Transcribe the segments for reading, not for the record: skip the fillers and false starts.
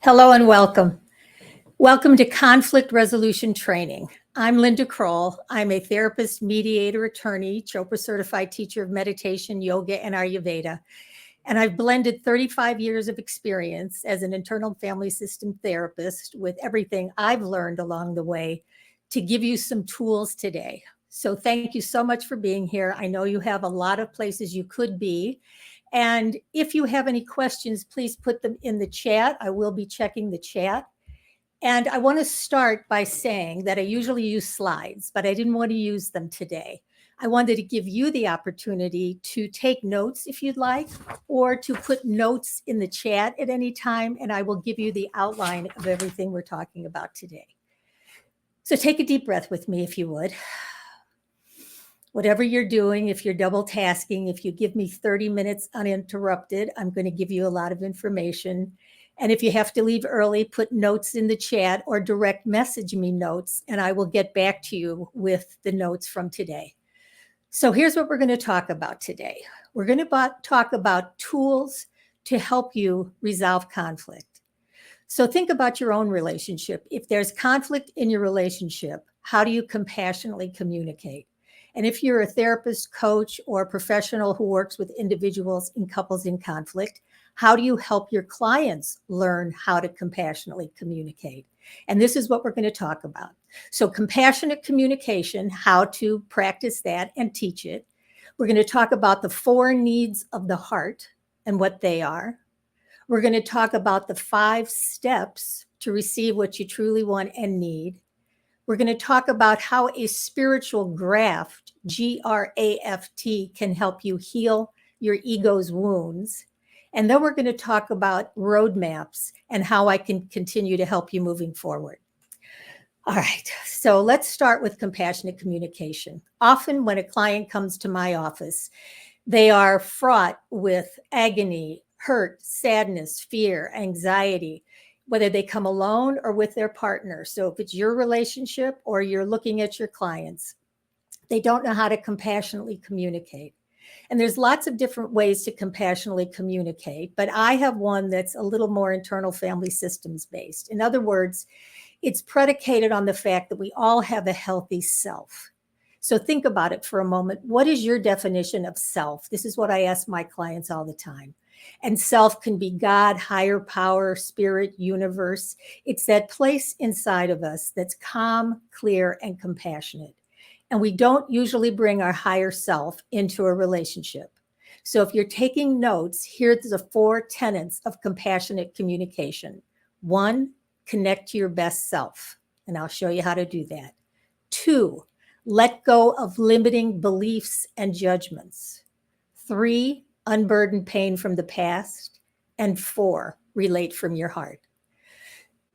Hello and welcome. Welcome to Conflict Resolution Training. I'm Linda Kroll. I'm a therapist, mediator, attorney, Chopra Certified Teacher of Meditation, Yoga, and Ayurveda. And I've blended 35 years of experience as an internal family system therapist with everything I've learned along the way to give you some tools today. So thank you so much for being here. I know you have a lot of places you could be. And if you have any questions, please put them in the chat. I will be checking the chat. And I want to start by saying that I usually use slides, but I didn't want to use them today. I wanted to give you the opportunity to take notes if you'd like, or to put notes in the chat at any time, and I will give you the outline of everything we're talking about today. So take a deep breath with me if you would. Whatever you're doing, if you're double tasking, if you give me 30 minutes uninterrupted, I'm going to give you a lot of information. And if you have to leave early, put notes in the chat or direct message me notes, and I will get back to you with the notes from today. So here's what we're going to talk about today. We're going to talk about tools to help you resolve conflict. So think about your own relationship. If there's conflict in your relationship, how do you compassionately communicate? And if you're a therapist, coach, or professional who works with individuals and couples in conflict, how do you help your clients learn how to compassionately communicate? And this is what we're going to talk about. So compassionate communication, how to practice that and teach it. We're going to talk about the 4 needs of the heart and what they are. We're going to talk about the 5 steps to receive what you truly want and need. We're going to talk about how a spiritual graft, G-R-A-F-T, can help you heal your ego's wounds. And then we're going to talk about roadmaps and how I can continue to help you moving forward. All right, so let's start with compassionate communication. Often when a client comes to my office, they are fraught with agony, hurt, sadness, fear, anxiety, whether they come alone or with their partner. So if it's your relationship or you're looking at your clients, they don't know how to compassionately communicate. And there's lots of different ways to compassionately communicate, but I have one that's a little more internal family systems based. In other words, it's predicated on the fact that we all have a healthy self. So think about it for a moment. What is your definition of self? This is what I ask my clients all the time. And self can be God, higher power, spirit, universe. It's that place inside of us that's calm, clear, and compassionate. And we don't usually bring our higher self into a relationship. So if you're taking notes, here's the 4 tenets of compassionate communication. 1, connect to your best self. And I'll show you how to do that. 2, let go of limiting beliefs and judgments. 3, unburden pain from the past. And 4, relate from your heart.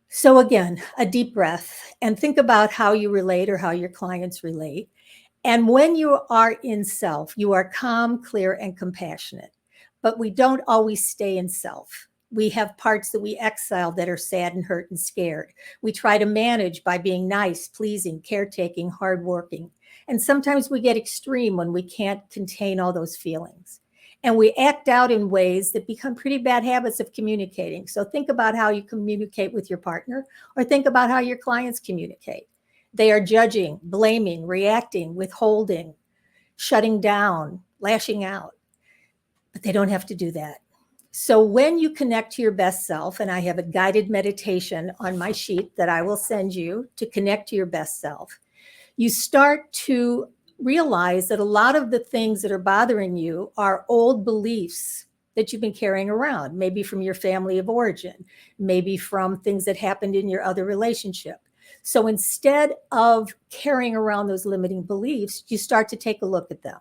So again, a deep breath and think about how you relate or how your clients relate. And when you are in self, you are calm, clear, and compassionate. But we don't always stay in self. We have parts that we exile that are sad and hurt and scared. We try to manage by being nice, pleasing, caretaking, hardworking. And sometimes we get extreme when we can't contain all those feelings. And we act out in ways that become pretty bad habits of communicating. So think about how you communicate with your partner, or think about how your clients communicate. They are judging, blaming, reacting, withholding, shutting down, lashing out. But they don't have to do that. So when you connect to your best self, and I have a guided meditation on my sheet that I will send you to connect to your best self, you start to realize that a lot of the things that are bothering you are old beliefs that you've been carrying around, maybe from your family of origin, maybe from things that happened in your other relationship. So instead of carrying around those limiting beliefs, you start to take a look at them.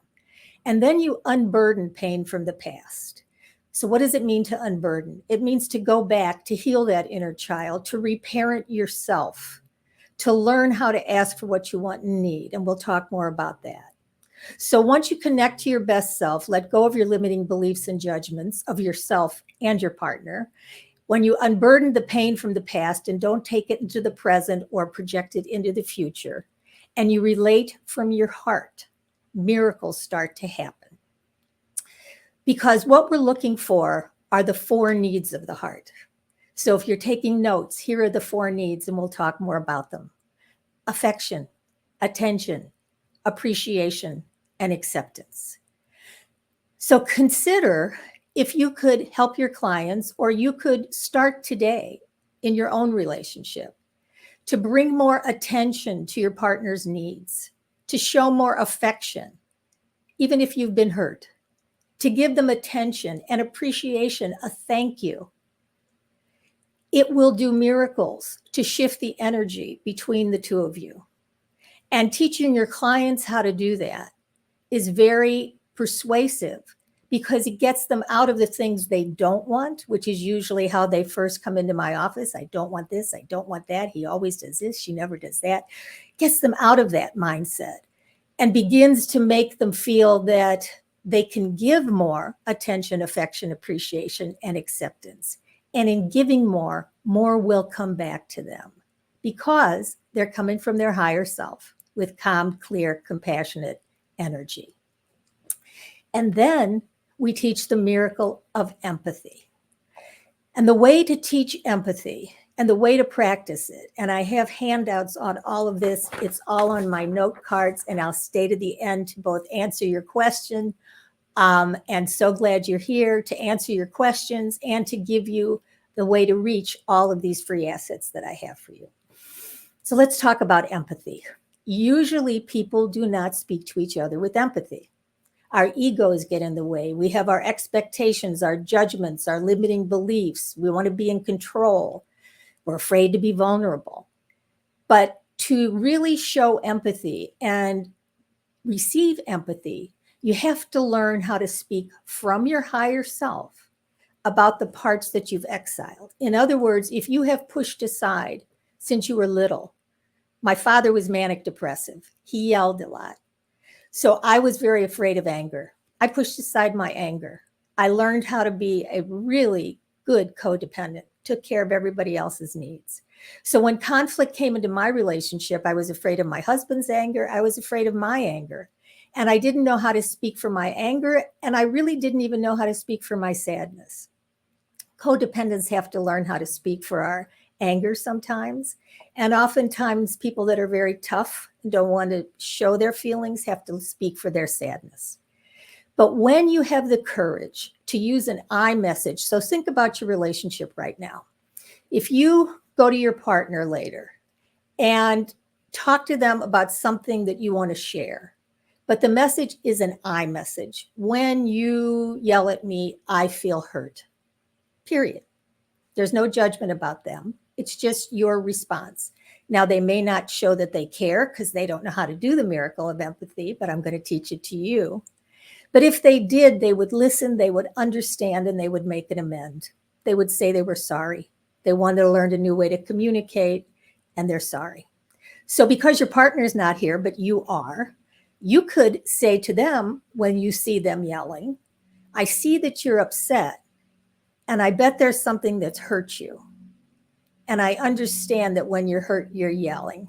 And then you unburden pain from the past. So what does it mean to unburden? It means to go back, to heal that inner child, to reparent yourself, to learn how to ask for what you want and need. And we'll talk more about that. So once you connect to your best self, let go of your limiting beliefs and judgments of yourself and your partner. When you unburden the pain from the past and don't take it into the present or project it into the future, and you relate from your heart, miracles start to happen. Because what we're looking for are the 4 needs of the heart. So if you're taking notes, here are the 4 needs, and we'll talk more about them. Affection, attention, appreciation, and acceptance. So consider if you could help your clients, or you could start today in your own relationship to bring more attention to your partner's needs, to show more affection, even if you've been hurt, to give them attention and appreciation, a thank you. It will do miracles to shift the energy between the two of you. And teaching your clients how to do that is very persuasive, because it gets them out of the things they don't want, which is usually how they first come into my office. I don't want this. I don't want that. He always does this. She never does that. Gets them out of that mindset and begins to make them feel that they can give more attention, affection, appreciation, and acceptance. And in giving more will come back to them, because they're coming from their higher self with calm, clear, compassionate energy. And then we teach the miracle of empathy. And the way to teach empathy and the way to practice it, and I have handouts on all of this, it's all on my note cards, and I'll stay to the end to both answer your question, and so glad you're here to answer your questions and to give you the way to reach all of these free assets that I have for you. So let's talk about empathy. Usually people do not speak to each other with empathy. Our egos get in the way. We have our expectations, our judgments, our limiting beliefs. We want to be in control. We're afraid to be vulnerable. But to really show empathy and receive empathy, you have to learn how to speak from your higher self about the parts that you've exiled. In other words, if you have pushed aside since you were little, my father was manic depressive. He yelled a lot. So I was very afraid of anger. I pushed aside my anger. I learned how to be a really good codependent, took care of everybody else's needs. So when conflict came into my relationship, I was afraid of my husband's anger. I was afraid of my anger. And I didn't know how to speak for my anger. And I really didn't even know how to speak for my sadness. Codependents have to learn how to speak for our anger sometimes. And oftentimes people that are very tough and don't want to show their feelings have to speak for their sadness. But when you have the courage to use an I message, so think about your relationship right now. If you go to your partner later and talk to them about something that you want to share, but the message is an I message. When you yell at me, I feel hurt. Period. There's no judgment about them. It's just your response. Now, they may not show that they care because they don't know how to do the miracle of empathy, but I'm going to teach it to you. But if they did, they would listen, they would understand, and they would make an amend. They would say they were sorry. They wanted to learn a new way to communicate, and they're sorry. So because your partner is not here, but you are, you could say to them when you see them yelling, I see that you're upset, and I bet there's something that's hurt you. And I understand that when you're hurt, you're yelling.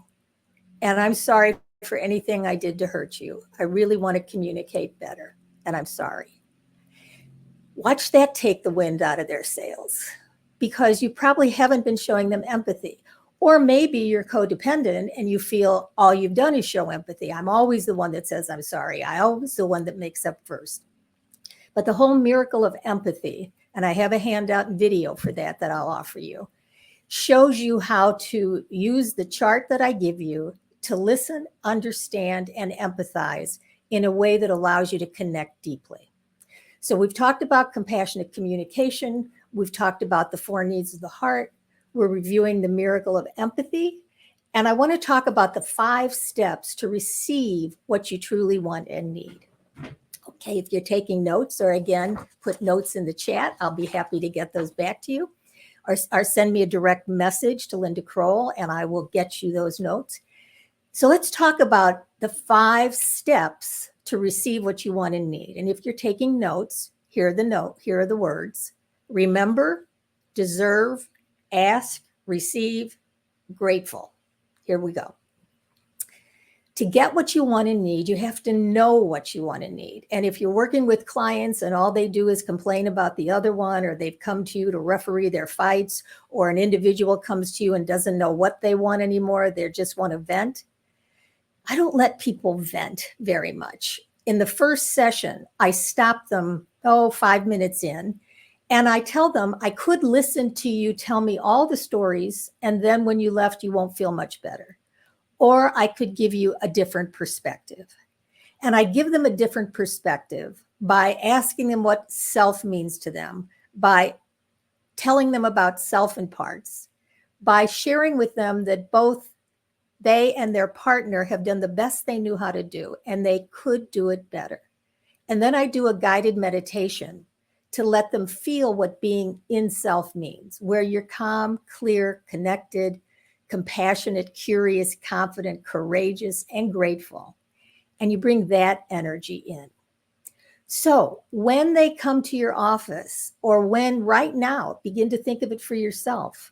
And I'm sorry for anything I did to hurt you. I really want to communicate better, and I'm sorry. Watch that take the wind out of their sails, because you probably haven't been showing them empathy. Or maybe you're codependent and you feel all you've done is show empathy. I'm always the one that says I'm sorry. I'm always the one that makes up first. But the whole miracle of empathy, and I have a handout and video for that I'll offer you, shows you how to use the chart that I give you to listen, understand, and empathize in a way that allows you to connect deeply. So we've talked about compassionate communication. We've talked about the 4 needs of the heart. We're reviewing the miracle of empathy. And I want to talk about the 5 steps to receive what you truly want and need. Okay, if you're taking notes, or again, put notes in the chat, I'll be happy to get those back to you. Or send me a direct message to Linda Kroll, and I will get you those notes. So let's talk about the 5 steps to receive what you want and need. And if you're taking notes, here are the words: remember, deserve, ask, receive, grateful. Here we go. To get what you want and need, you have to know what you want and need. And if you're working with clients and all they do is complain about the other one, or they've come to you to referee their fights, or an individual comes to you and doesn't know what they want anymore, they just want to vent. I don't let people vent very much. In the first session, I stop them, 5 minutes in, and I tell them, I could listen to you tell me all the stories, and then when you left, you won't feel much better. Or I could give you a different perspective. And I give them a different perspective by asking them what self means to them, by telling them about self in parts, by sharing with them that both they and their partner have done the best they knew how to do, and they could do it better. And then I do a guided meditation to let them feel what being in self means, where you're calm, clear, connected, compassionate, curious, confident, courageous, and grateful. And you bring that energy in. So when they come to your office, or when right now, begin to think of it for yourself.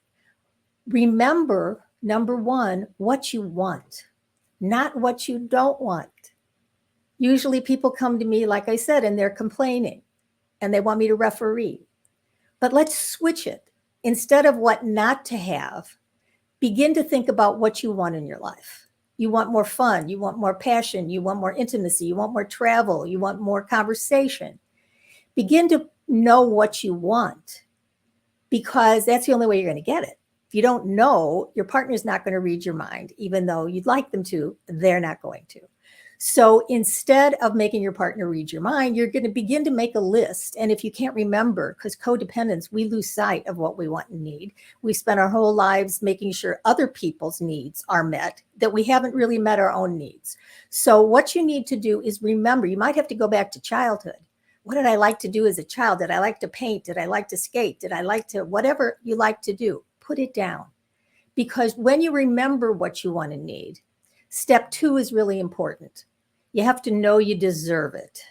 Remember, number one, what you want, not what you don't want. Usually people come to me, like I said, and they're complaining and they want me to referee. But let's switch it. Instead of what not to have, begin to think about what you want in your life. You want more fun, you want more passion, you want more intimacy, you want more travel, you want more conversation. Begin to know what you want, because that's the only way you're going to get it. If you don't know, your partner's not going to read your mind, even though you'd like them to, they're not going to. So instead of making your partner read your mind, you're going to begin to make a list. And if you can't remember, because codependence, we lose sight of what we want and need. We spend our whole lives making sure other people's needs are met, that we haven't really met our own needs. So what you need to do is remember, you might have to go back to childhood. What did I like to do as a child? Did I like to paint? Did I like to skate? Did I like to, whatever you like to do, put it down. Because when you remember what you want and need, step 2 is really important. You have to know you deserve it.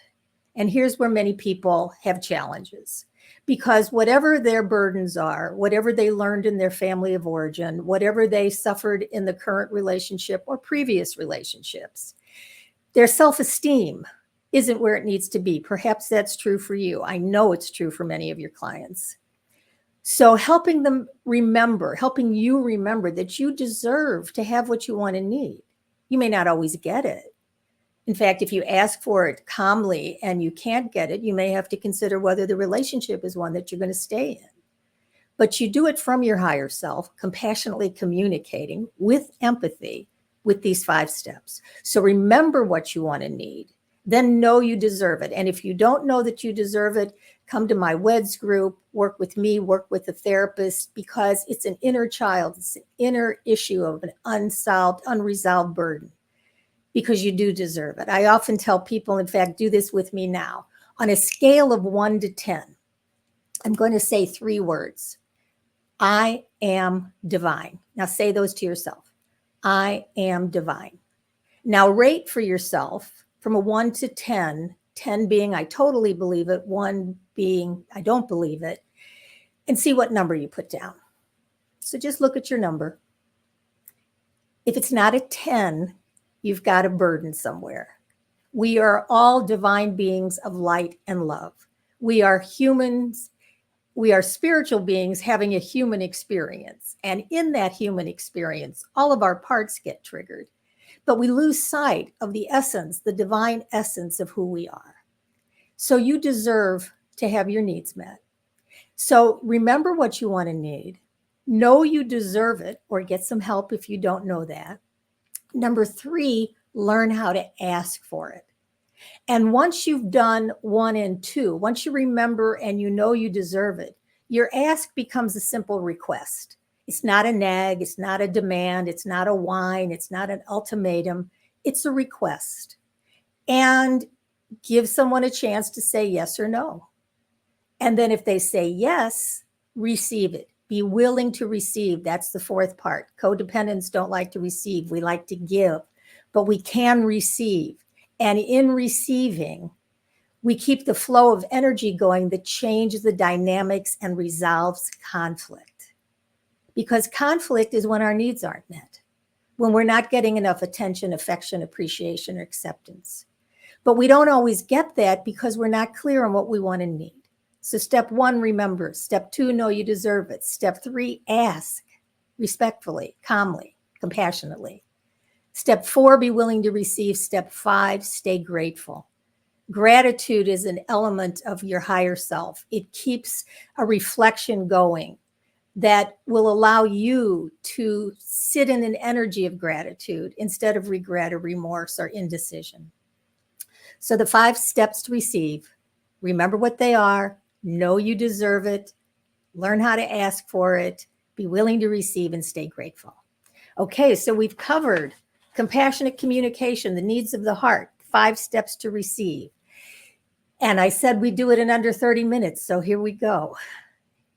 And here's where many people have challenges, because whatever their burdens are, whatever they learned in their family of origin, whatever they suffered in the current relationship or previous relationships, their self-esteem isn't where it needs to be. Perhaps that's true for you. I know it's true for many of your clients. So helping you remember that you deserve to have what you want and need. You may not always get it. In fact, if you ask for it calmly and you can't get it, you may have to consider whether the relationship is one that you're going to stay in. But you do it from your higher self, compassionately communicating with empathy with these 5 steps. So remember what you want and need, then know you deserve it. And if you don't know that you deserve it, come to my WEDS group, work with me, work with a therapist, because it's an inner child, it's an inner issue of an unresolved burden. Because you do deserve it. I often tell people, in fact, do this with me now. On a scale of 1 to 10, I'm going to say 3 words. I am divine. Now say those to yourself. I am divine. Now rate for yourself from a 1 to 10, 10 being I totally believe it, 1 being I don't believe it, and see what number you put down. So just look at your number. If it's not a 10, you've got a burden somewhere. We are all divine beings of light and love. We are humans. We are spiritual beings having a human experience. And in that human experience, all of our parts get triggered. But we lose sight of the essence, the divine essence of who we are. So you deserve to have your needs met. So remember what you want and need. Know you deserve it, or get some help if you don't know that. Number 3, learn how to ask for it. And once you've done 1 and 2, once you remember and you know you deserve it, your ask becomes a simple request. It's not a nag, it's not a demand, it's not a whine, it's not an ultimatum, it's a request. And give someone a chance to say yes or no. And then if they say yes, receive it. Be willing to receive. That's the 4th part. Codependents don't like to receive. We like to give, but we can receive. And in receiving, we keep the flow of energy going that changes the dynamics and resolves conflict. Because conflict is when our needs aren't met. when we're not getting enough attention, affection, appreciation, or acceptance. But we don't always get that because we're not clear on what we want and need. So step 1, remember. Step 2, know you deserve it. Step 3, ask respectfully, calmly, compassionately. Step 4, be willing to receive. Step 5, stay grateful. Gratitude is an element of your higher self. It keeps a reflection going that will allow you to sit in an energy of gratitude instead of regret or remorse or indecision. So the 5 steps to receive, remember what they are, know you deserve it, learn how to ask for it, be willing to receive, and stay grateful. Okay, so we've covered compassionate communication, the needs of the heart, 5 steps to receive. And I said we do it in under 30 minutes, so here we go.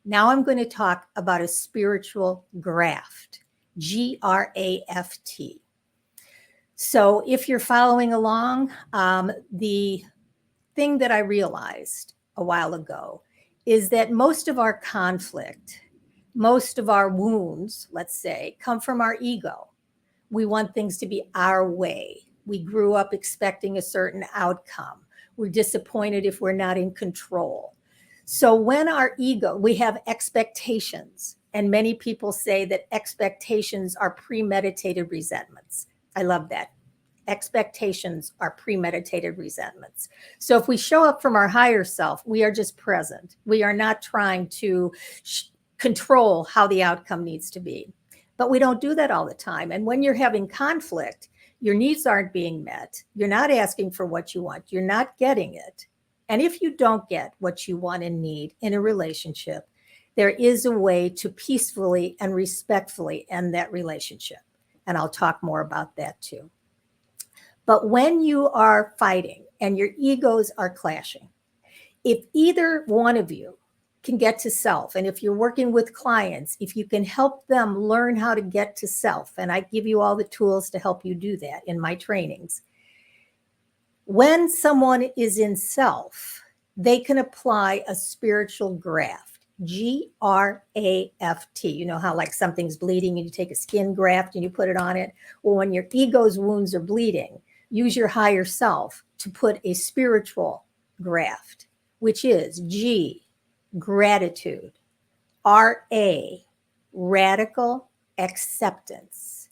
Now I'm going to talk about a spiritual graft, G-R-A-F-T. So if you're following along, the thing that I realized a while ago is that most of our conflict, most of our wounds, let's say, come from our ego. We want things to be our way. We grew up expecting a certain outcome. We're disappointed if we're not in control. So when our ego, we have expectations, and many people say that expectations are premeditated resentments. I love that. Expectations are premeditated resentments. So if we show up from our higher self, we are just present. We are not trying to control how the outcome needs to be. But we don't do that all the time. And when you're having conflict, your needs aren't being met. You're not asking for what you want. You're not getting it. And if you don't get what you want and need in a relationship, there is a way to peacefully and respectfully end that relationship. And I'll talk more about that too. But when you are fighting and your egos are clashing, if either one of you can get to self, and if you're working with clients, if you can help them learn how to get to self, and I give you all the tools to help you do that in my trainings. When someone is in self, they can apply a spiritual graft, G-R-A-F-T. You know how like something's bleeding and you take a skin graft and you put it on it? Well, when your ego's wounds are bleeding, use your higher self to put a spiritual graft, which is G, gratitude, R-A, radical acceptance,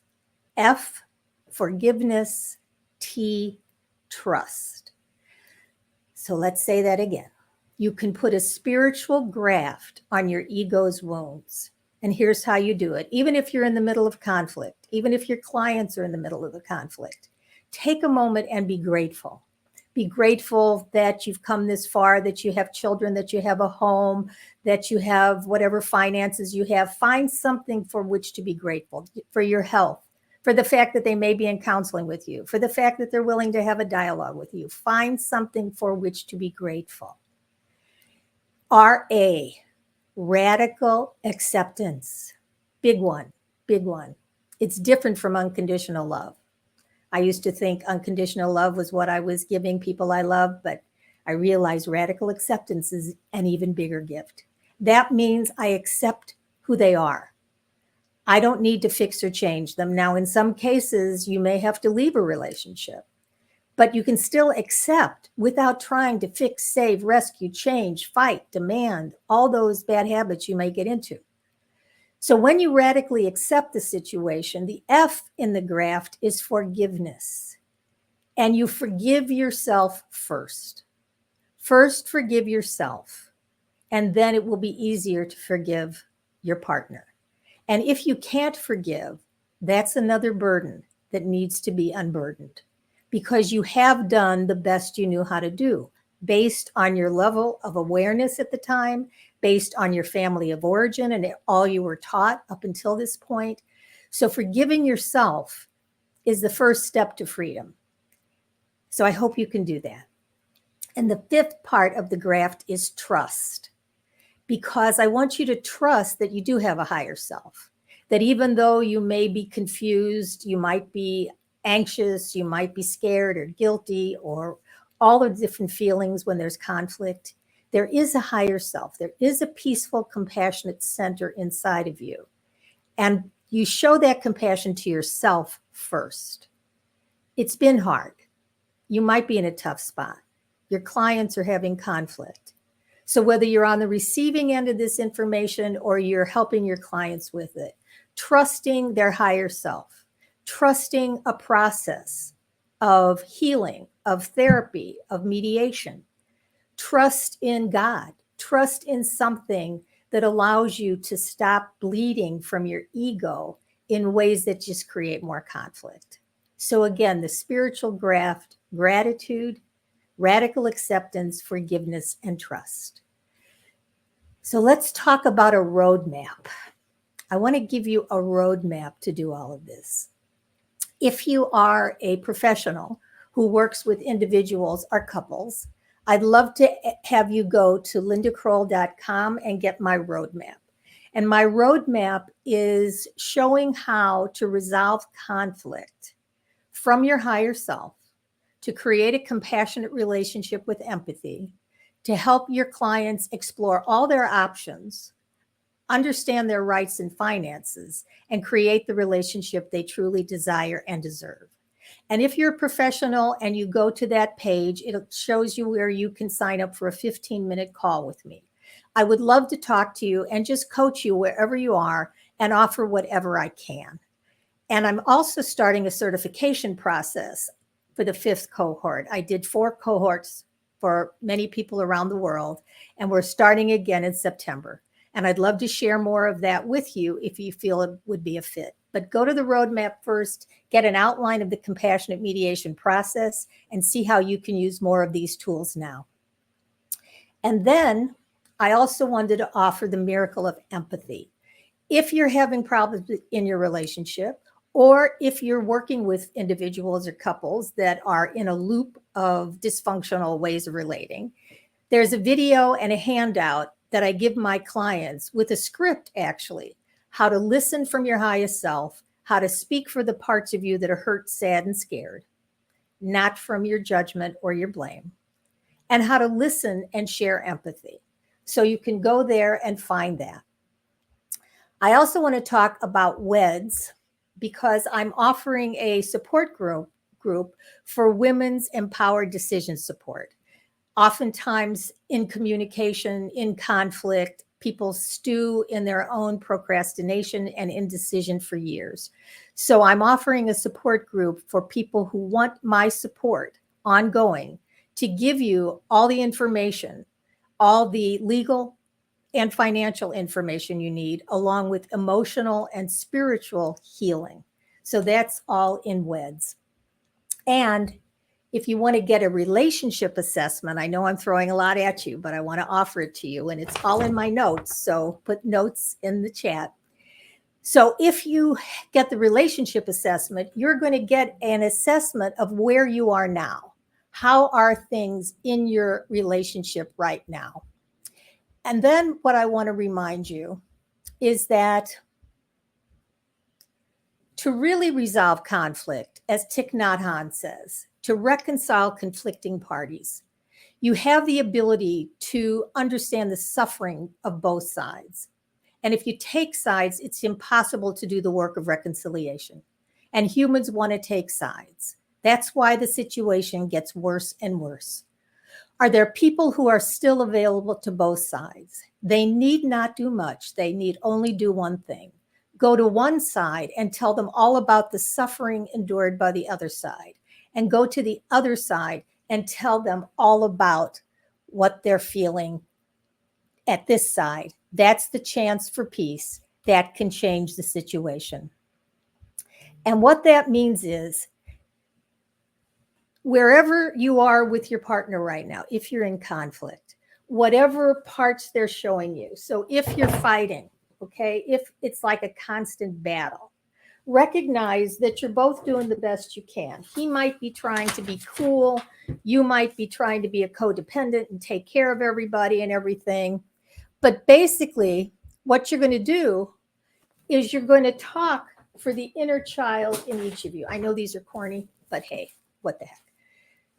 F, forgiveness, T, trust. So let's say that again. You can put a spiritual graft on your ego's wounds. And here's how you do it. Even if you're in the middle of conflict, even if your clients are in the middle of the conflict, take a moment and be grateful. Be grateful that you've come this far, that you have children, that you have a home, that you have whatever finances you have. Find something for which to be grateful, for your health, for the fact that they may be in counseling with you, for the fact that they're willing to have a dialogue with you. Find something for which to be grateful. R-A, radical acceptance. Big one, big one. It's different from unconditional love. I used to think unconditional love was what I was giving people I love, but I realized radical acceptance is an even bigger gift. That means I accept who they are. I don't need to fix or change them. Now, in some cases, you may have to leave a relationship, but you can still accept without trying to fix, save, rescue, change, fight, demand, all those bad habits you may get into. So when you radically accept the situation, the F in the graft is forgiveness. And you forgive yourself first. First, forgive yourself. And then it will be easier to forgive your partner. And if you can't forgive, that's another burden that needs to be unburdened, because you have done the best you knew how to do based on your level of awareness at the time, based on your family of origin and all you were taught up until this point. So forgiving yourself is the first step to freedom. So I hope you can do that. And the 5th part of the graft is trust, because I want you to trust that you do have a higher self, that even though you may be confused, you might be anxious, you might be scared or guilty, or all the different feelings when there's conflict, there is a higher self. There is a peaceful, compassionate center inside of you. And You show that compassion to yourself first. It's been hard. You might be in a tough spot. Your clients are having conflict. So whether you're on the receiving end of this information or you're helping your clients with it, trusting their higher self, trusting a process of healing, of therapy, of mediation, trust in God, trust in something that allows you to stop bleeding from your ego in ways that just create more conflict. So again, the spiritual graft, gratitude, radical acceptance, forgiveness, and trust. So let's talk about a roadmap. I want to give you a roadmap to do all of this. If you are a professional who works with individuals or couples, I'd love to have you go to lindakroll.com and get my roadmap. And my roadmap is showing how to resolve conflict from your higher self, to create a compassionate relationship with empathy, to help your clients explore all their options, understand their rights and finances, and create the relationship they truly desire and deserve. And if you're a professional and you go to that page, it shows you where you can sign up for a 15-minute call with me. I would love to talk to you and just coach you wherever you are and offer whatever I can. And I'm also starting a certification process for the 5th cohort. I did 4 cohorts for many people around the world, and we're starting again in September. And I'd love to share more of that with you if you feel it would be a fit. But go to the roadmap first, get an outline of the compassionate mediation process, and see how you can use more of these tools now. And then I also wanted to offer the miracle of empathy. If you're having problems in your relationship, or if you're working with individuals or couples that are in a loop of dysfunctional ways of relating, there's a video and a handout that I give my clients with a script, actually, how to listen from your highest self, how to speak for the parts of you that are hurt, sad, and scared, not from your judgment or your blame, and how to listen and share empathy. So you can go there and find that. I also want to talk about WEDS because I'm offering a support group for women's empowered decision support. Oftentimes in communication, in conflict, people stew in their own procrastination and indecision for years. So I'm offering a support group for people who want my support ongoing to give you all the information, all the legal and financial information you need, along with emotional and spiritual healing. So that's all in WEDS. And if you want to get a relationship assessment, I know I'm throwing a lot at you, but I want to offer it to you, and it's all in my notes. So put notes in the chat. So if you get the relationship assessment, you're going to get an assessment of where you are now. How are things in your relationship right now? And then what I want to remind you is that to really resolve conflict, as Thich Nhat Hanh says, to reconcile conflicting parties, you have the ability to understand the suffering of both sides. And if you take sides, it's impossible to do the work of reconciliation. And humans want to take sides. That's why the situation gets worse and worse. Are there people who are still available to both sides? They need not do much. They need only do one thing. Go to one side and tell them all about the suffering endured by the other side. And go to the other side and tell them all about what they're feeling at this side. That's the chance for peace. That can change the situation. And what that means is, wherever you are with your partner right now, if you're in conflict, whatever parts they're showing you. So if you're fighting, okay, if it's like a constant battle, recognize that you're both doing the best you can. He might be trying to be cool. You might be trying to be a codependent and take care of everybody and everything. But basically, what you're going to do is you're going to talk for the inner child in each of you. I know these are corny, but hey, what the heck?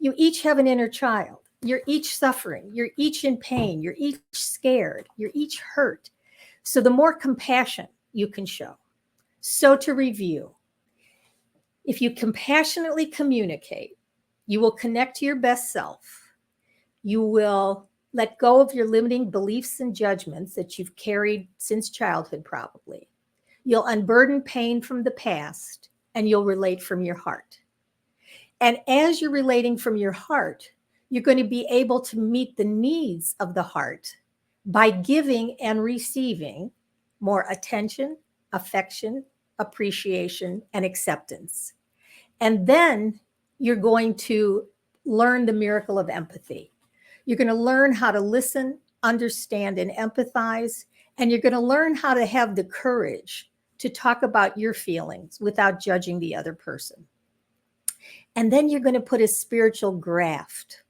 You each have an inner child. You're each suffering. You're each in pain. You're each scared. You're each hurt. So the more compassion you can show, So to review, if you compassionately communicate, you will connect to your best self. You will let go of your limiting beliefs and judgments that you've carried since childhood, probably. You'll unburden pain from the past, and you'll relate from your heart. And as you're relating from your heart, you're going to be able to meet the needs of the heart by giving and receiving more attention, affection, appreciation, and acceptance. And then you're going to learn the miracle of empathy. You're going to learn how to listen, understand, and empathize. And you're going to learn how to have the courage to talk about your feelings without judging the other person. And then you're going to put a spiritual graft,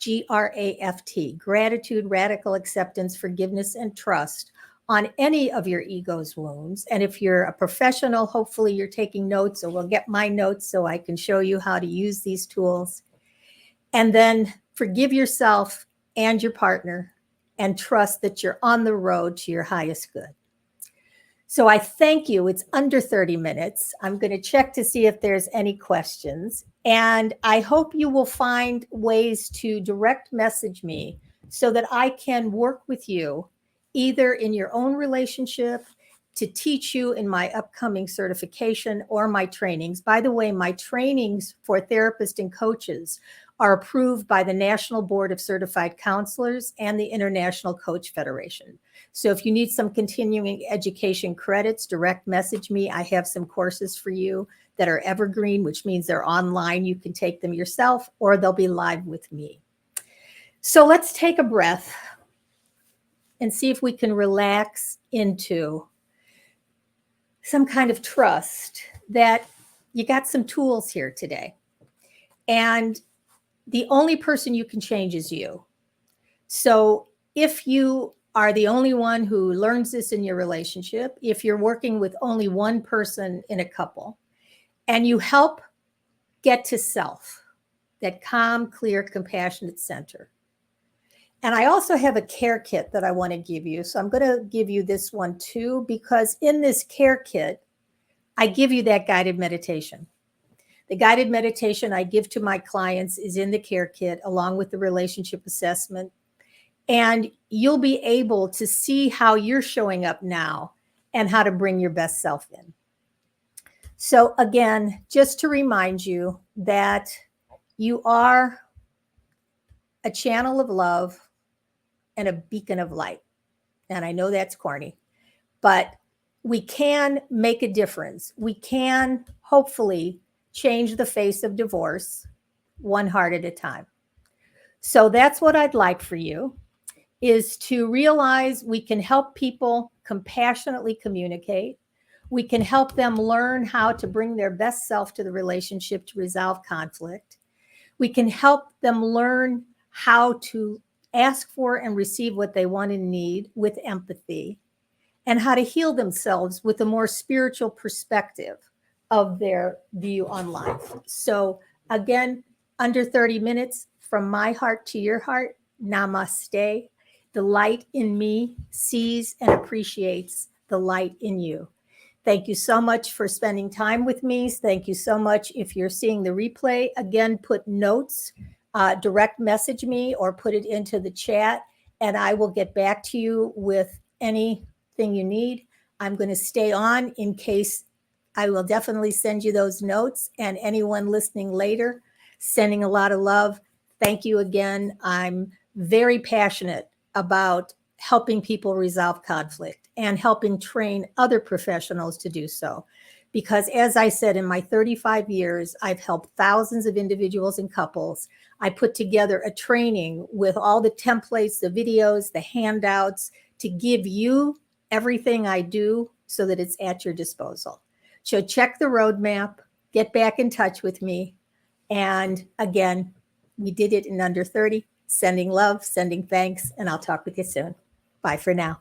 GRAFT, gratitude, radical acceptance, forgiveness, and trust on any of your ego's wounds. And if you're a professional, hopefully you're taking notes, or we'll get my notes so I can show you how to use these tools. And then forgive yourself and your partner and trust that you're on the road to your highest good. So I thank you. It's under 30 minutes. I'm going to check to see if there's any questions. And I hope you will find ways to direct message me so that I can work with you either in your own relationship, to teach you in my upcoming certification or my trainings. By the way, my trainings for therapists and coaches are approved by the National Board of Certified Counselors and the International Coach Federation. So if you need some continuing education credits, direct message me. I have some courses for you that are evergreen, which means they're online. You can take them yourself, or they'll be live with me. So let's take a breath and see if we can relax into some kind of trust that you got some tools here today. And the only person you can change is you. So if you are the only one who learns this in your relationship, if you're working with only one person in a couple, and you help get to self, that calm, clear, compassionate center. And I also have a care kit that I want to give you. So I'm going to give you this one too, because in this care kit, I give you that guided meditation. The guided meditation I give to my clients is in the care kit, along with the relationship assessment. And you'll be able to see how you're showing up now and how to bring your best self in. So again, just to remind you that you are a channel of love and a beacon of light. And I know that's corny, but we can make a difference. We can hopefully change the face of divorce one heart at a time. So that's what I'd like for you, is to realize we can help people compassionately communicate. We can help them learn how to bring their best self to the relationship to resolve conflict. We can help them learn how to ask for and receive what they want and need with empathy, and how to heal themselves with a more spiritual perspective of their view on life. So again, under 30 minutes, from my heart to your heart, namaste. The light in me sees and appreciates the light in you. Thank you so much for spending time with me. Thank you so much. If you're seeing the replay, again, put notes, direct message me, or put it into the chat, and I will get back to you with anything you need. I'm going to stay on in case. I will definitely send you those notes, and anyone listening later, sending a lot of love. Thank you again. I'm very passionate about helping people resolve conflict and helping train other professionals to do so. Because as I said, in my 35 years, I've helped thousands of individuals and couples. I put together a training with all the templates, the videos, the handouts, to give you everything I do so that it's at your disposal. So check the roadmap, get back in touch with me. And again, we did it in under 30. Sending love, sending thanks, and I'll talk with you soon. Bye for now.